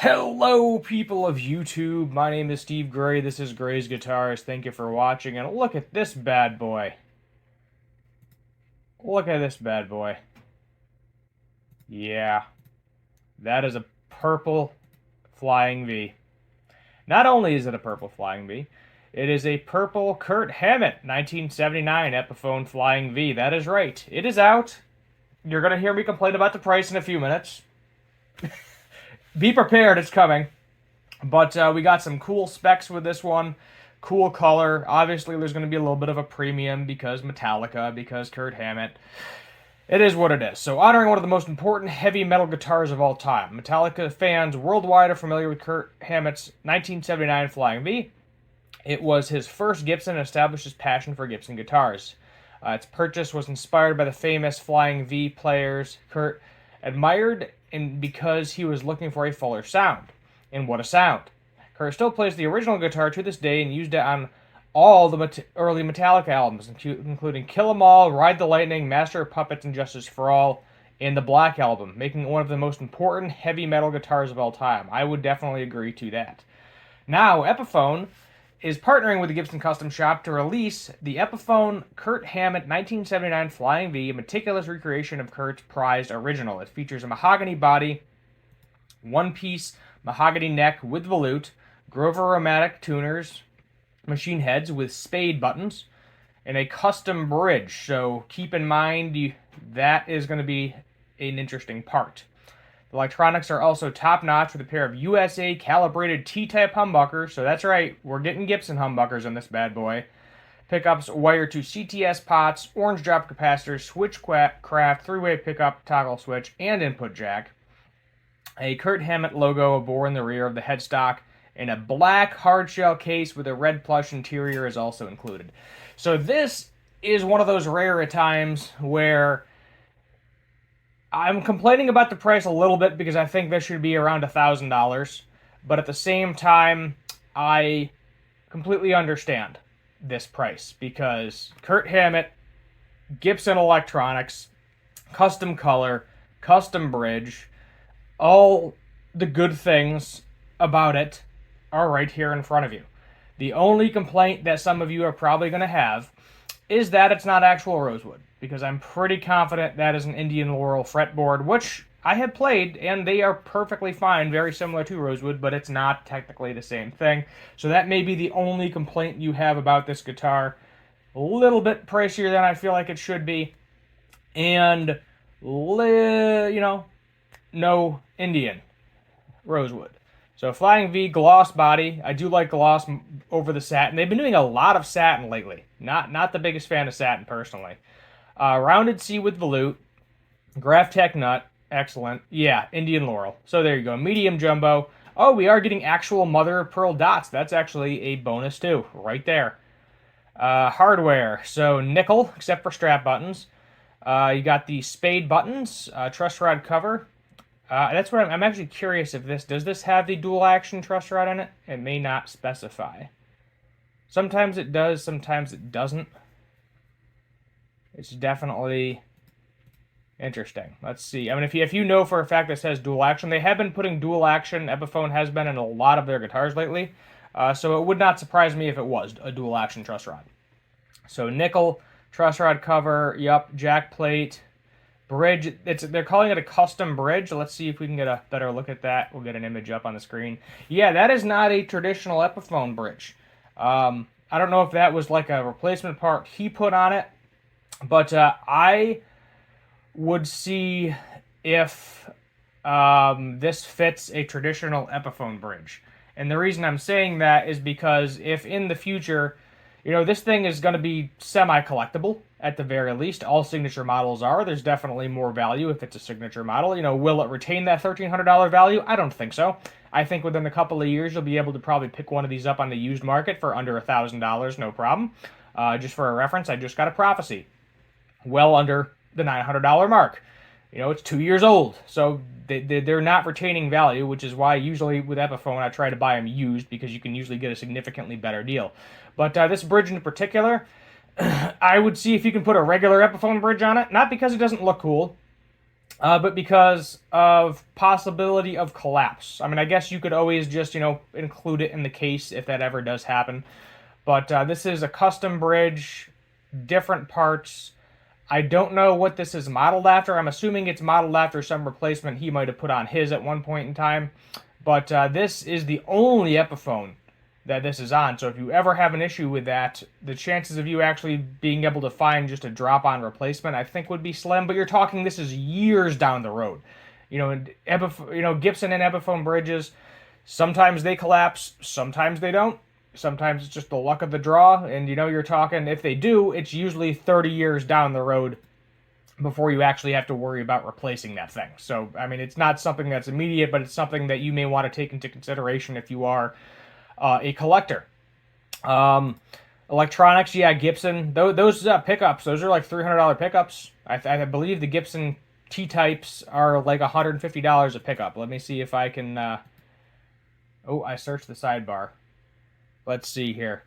Hello, people of YouTube. My name is Steve Gray. This is Gray's Guitars. Thank you for watching. And look at this bad boy. Look at this bad boy. Yeah, that is a purple Flying V. Not only is it a purple Flying V, it is a purple Kirk Hammett 1979 Epiphone Flying V. That is right. It is out. You're going to hear me complain about the price in a few minutes. Be prepared, it's coming. But we got some cool specs with this one. Cool color. Obviously, there's going to be a little bit of a premium because Metallica, because Kirk Hammett. It is what it is. So, honoring one of the most important heavy metal guitars of all time. Metallica fans worldwide are familiar with Kirk Hammett's 1979 Flying V. It was his first Gibson and established his passion for Gibson guitars. Its purchase was inspired by the famous Flying V players Kurt admired because he was looking for a fuller sound. And what a sound. Kurt still plays the original guitar to this day and used it on all the early Metallica albums, including Kill 'Em All, Ride the Lightning, Master of Puppets, and Justice for All, and the Black Album, making it one of the most important heavy metal guitars of all time. I would definitely agree to that. Now, Epiphone is partnering with the Gibson Custom Shop to release the Epiphone Kirk Hammett 1979 Flying V, a meticulous recreation of Kurt's prized original. It features a mahogany body, one-piece mahogany neck with volute, Grover Aromatic tuners, machine heads with spade buttons, and a custom bridge. So keep in mind that is going to be an interesting part. The electronics are also top-notch with a pair of USA calibrated T-type humbuckers. So that's right, we're getting Gibson humbuckers on this bad boy. Pickups wired to CTS pots, orange drop capacitors, switchcraft, three-way pickup toggle switch, and input jack. A Kirk Hammett logo above in the rear of the headstock, and a black hardshell case with a red plush interior is also included. So this is one of those rare times where I'm complaining about the price a little bit because I think this should be around $1,000. But at the same time, I completely understand this price because Kirk Hammett, Gibson Electronics, custom color, custom bridge, all the good things about it are right here in front of you. The only complaint that some of you are probably going to have is that it's not actual rosewood, because I'm pretty confident that is an Indian Laurel fretboard, which I have played, and they are perfectly fine, very similar to rosewood, but it's not technically the same thing. So that may be the only complaint you have about this guitar. A little bit pricier than I feel like it should be, and, no Indian rosewood. So Flying V gloss body. I do like gloss over the satin. They've been doing a lot of satin lately. Not the biggest fan of satin personally. Rounded C with volute. Graph-Tech nut. Excellent. Yeah, Indian Laurel. So there you go. Medium jumbo. Oh, we are getting actual mother of pearl dots. That's actually a bonus too. Right there. Hardware. So nickel, except for strap buttons. You got the spade buttons. Truss rod cover. That's what I'm actually curious if does this have the dual action truss rod in it? It may not specify. Sometimes it does, sometimes it doesn't. It's definitely interesting. Let's see. I mean, if you know for a fact this has dual action, they have been putting dual action. Epiphone has been in a lot of their guitars lately. So it would not surprise me if it was a dual action truss rod. So nickel, truss rod cover, yup, jack plate. Bridge, they're calling it a custom bridge. Let's see if we can get a better look at that. We'll get an image up on the screen. Yeah, that is not a traditional Epiphone bridge. I don't know if that was like a replacement part he put on it, but I would see if this fits a traditional Epiphone bridge. And the reason I'm saying that is because if in the future, this thing is going to be semi-collectible, at the very least. All signature models are. There's definitely more value if it's a signature model. Will it retain that $1,300 value? I don't think so. I think within a couple of years, you'll be able to probably pick one of these up on the used market for under $1,000, no problem. Just for a reference, I just got a Prophecy. Well under the $900 mark. It's 2 years old, so they're not retaining value, which is why usually with Epiphone I try to buy them used, because you can usually get a significantly better deal. But this bridge in particular, I would see if you can put a regular Epiphone bridge on it, not because it doesn't look cool, but because of possibility of collapse. I mean, I guess you could always just, include it in the case if that ever does happen. But this is a custom bridge, different parts. I don't know what this is modeled after. I'm assuming it's modeled after some replacement he might have put on his at one point in time. But this is the only Epiphone that this is on. So if you ever have an issue with that, the chances of you actually being able to find just a drop-on replacement, I think, would be slim. But you're talking this is years down the road. Gibson and Epiphone bridges, sometimes they collapse, sometimes they don't. Sometimes it's just the luck of the draw, and you're talking, if they do, it's usually 30 years down the road before you actually have to worry about replacing that thing. So, I mean, it's not something that's immediate, but it's something that you may want to take into consideration if you are a collector. Electronics, yeah, Gibson. Those pickups, those are like $300 pickups. I believe the Gibson T-types are like $150 a pickup. Let me see if I can... I searched the sidebar. Let's see here.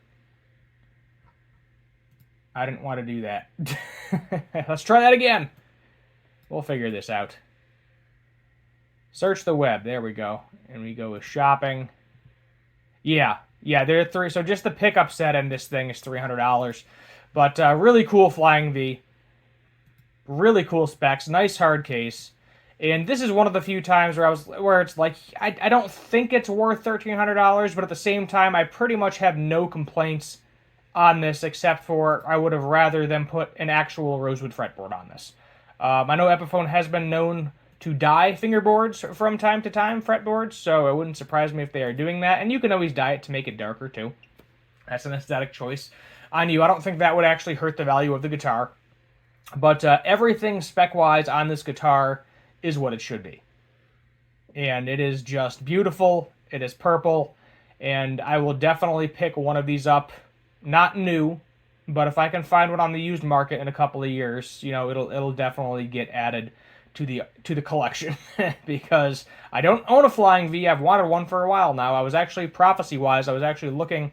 I didn't want to do that. Let's try that again. We'll figure this out. Search the web. There we go. And we go with shopping. Yeah, there are three. So just the pickup set in this thing is $300. But really cool flying V. Really cool specs. Nice hard case. And this is one of the few times where it's like, I don't think it's worth $1,300, but at the same time, I pretty much have no complaints on this, except for I would have rather them put an actual rosewood fretboard on this. I know Epiphone has been known to dye fingerboards from time to time, fretboards, so it wouldn't surprise me if they are doing that. And you can always dye it to make it darker, too. That's an aesthetic choice on you. I don't think that would actually hurt the value of the guitar. But everything spec-wise on this guitar is what it should be. And it is just beautiful. It is purple. And I will definitely pick one of these up. Not new, but if I can find one on the used market in a couple of years, it'll definitely get added to the collection. Because I don't own a Flying V. I've wanted one for a while now. I was actually, prophecy-wise, I was actually looking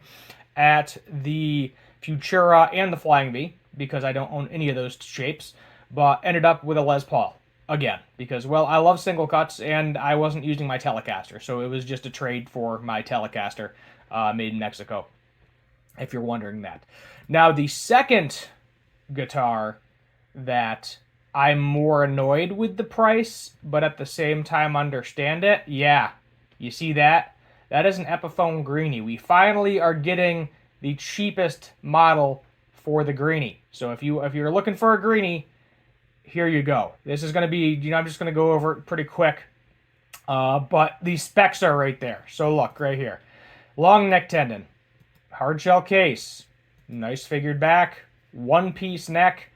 at the Futura and the Flying V, because I don't own any of those shapes, but ended up with a Les Paul. Again, because, well, I love single cuts, and I wasn't using my Telecaster, so it was just a trade for my Telecaster made in Mexico, if you're wondering that. Now, the second guitar that I'm more annoyed with the price, but at the same time understand it, yeah, you see that? That is an Epiphone Greeny. We finally are getting the cheapest model for the Greeny. So if you're looking for a Greeny, here you go. This is going to be, I'm just going to go over it pretty quick. But the specs are right there. So look, right here. Long neck tendon. Hard shell case. Nice figured back. One-piece neck.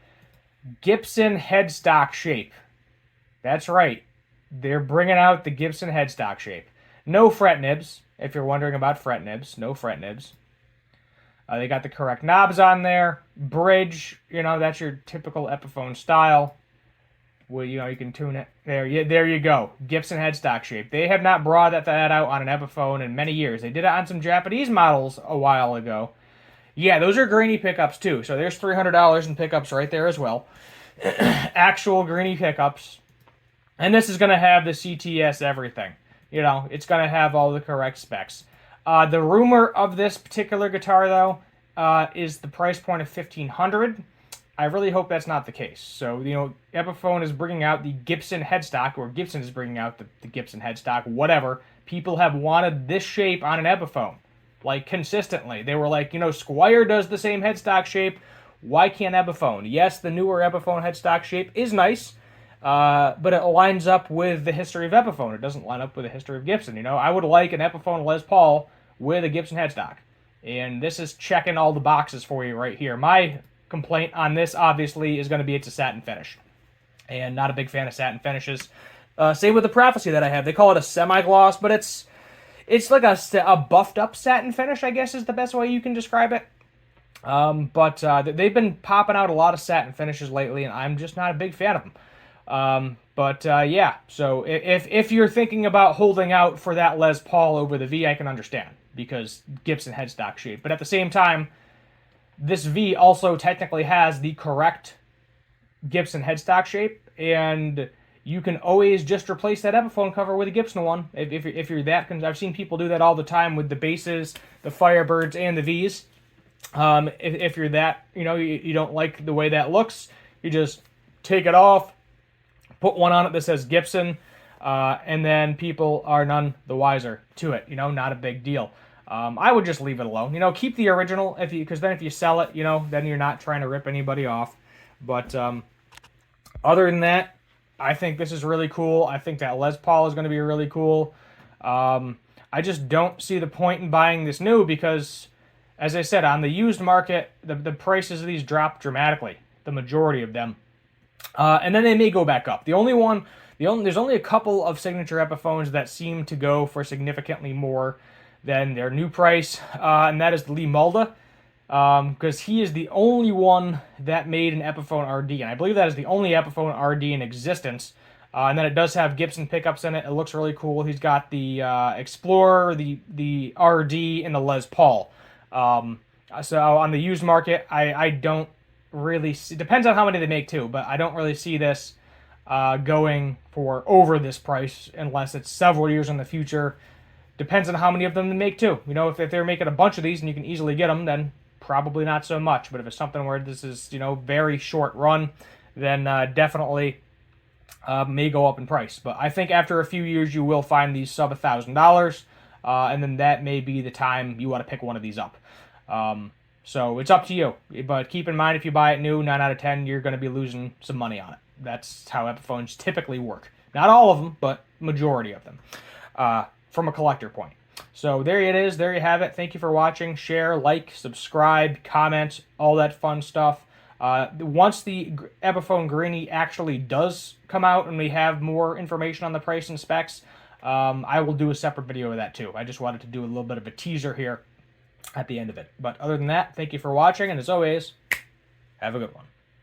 Gibson headstock shape. That's right. They're bringing out the Gibson headstock shape. No fret nibs, if you're wondering about fret nibs. No fret nibs. They got the correct knobs on there. Bridge, that's your typical Epiphone style. Well, you can tune it. There you go. Gibson headstock shape. They have not brought that out on an Epiphone in many years. They did it on some Japanese models a while ago. Yeah, those are Greeny pickups too. So there's $300 in pickups right there as well. Actual Greeny pickups. And this is going to have the CTS everything. It's going to have all the correct specs. The rumor of this particular guitar, though, is the price point of $1,500. I really hope that's not the case. So, Epiphone is bringing out the Gibson headstock, or Gibson is bringing out the Gibson headstock, whatever. People have wanted this shape on an Epiphone, like, consistently. They were like, Squier does the same headstock shape. Why can't Epiphone? Yes, the newer Epiphone headstock shape is nice, but it lines up with the history of Epiphone. It doesn't line up with the history of Gibson. I would like an Epiphone Les Paul with a Gibson headstock. And this is checking all the boxes for you right here. My complaint on this, obviously, is going to be it's a satin finish. And not a big fan of satin finishes. Same with the Prophecy that I have. They call it a semi-gloss, but it's like a buffed-up satin finish, I guess is the best way you can describe it. But they've been popping out a lot of satin finishes lately, and I'm just not a big fan of them. Yeah, so if you're thinking about holding out for that Les Paul over the V, I can understand, because Gibson headstock shape. But at the same time, this V also technically has the correct Gibson headstock shape, and you can always just replace that Epiphone cover with a Gibson one. If you're that, I've seen people do that all the time with the basses, the Firebirds, and the Vs. If you're that, you don't like the way that looks, you just take it off, put one on it that says Gibson, and then people are none the wiser to it. Not a big deal. I would just leave it alone. Keep the original because then if you sell it, then you're not trying to rip anybody off. But other than that, I think this is really cool. I think that Les Paul is going to be really cool. I just don't see the point in buying this new because, as I said, on the used market, the prices of these drop dramatically, the majority of them. And then they may go back up. There's only a couple of signature Epiphones that seem to go for significantly more than their new price, and that is the Lee Mulda, because he is the only one that made an Epiphone RD, and I believe that is the only Epiphone RD in existence. And then it does have Gibson pickups in it. It looks really cool. He's got the Explorer, the RD, and the Les Paul. So on the used market, I don't really see, depends on how many they make too, but I don't really see this going for over this price unless it's several years in the future. Depends on how many of them they make too. If they're making a bunch of these and you can easily get them, then probably not so much. But if it's something where this is, very short run, then definitely may go up in price. But I think after a few years, you will find these sub $1,000, and then that may be the time you want to pick one of these up. So it's up to you. But keep in mind, if you buy it new, 9 out of 10, you're going to be losing some money on it. That's how Epiphones typically work. Not all of them, but majority of them. From a collector point. So there it is. There you have it. Thank you for watching. Share, like, subscribe, comment, all that fun stuff. Once the Epiphone Greeny actually does come out and we have more information on the price and specs, I will do a separate video of that too. I just wanted to do a little bit of a teaser here at the end of it. But other than that, thank you for watching, and as always, have a good one.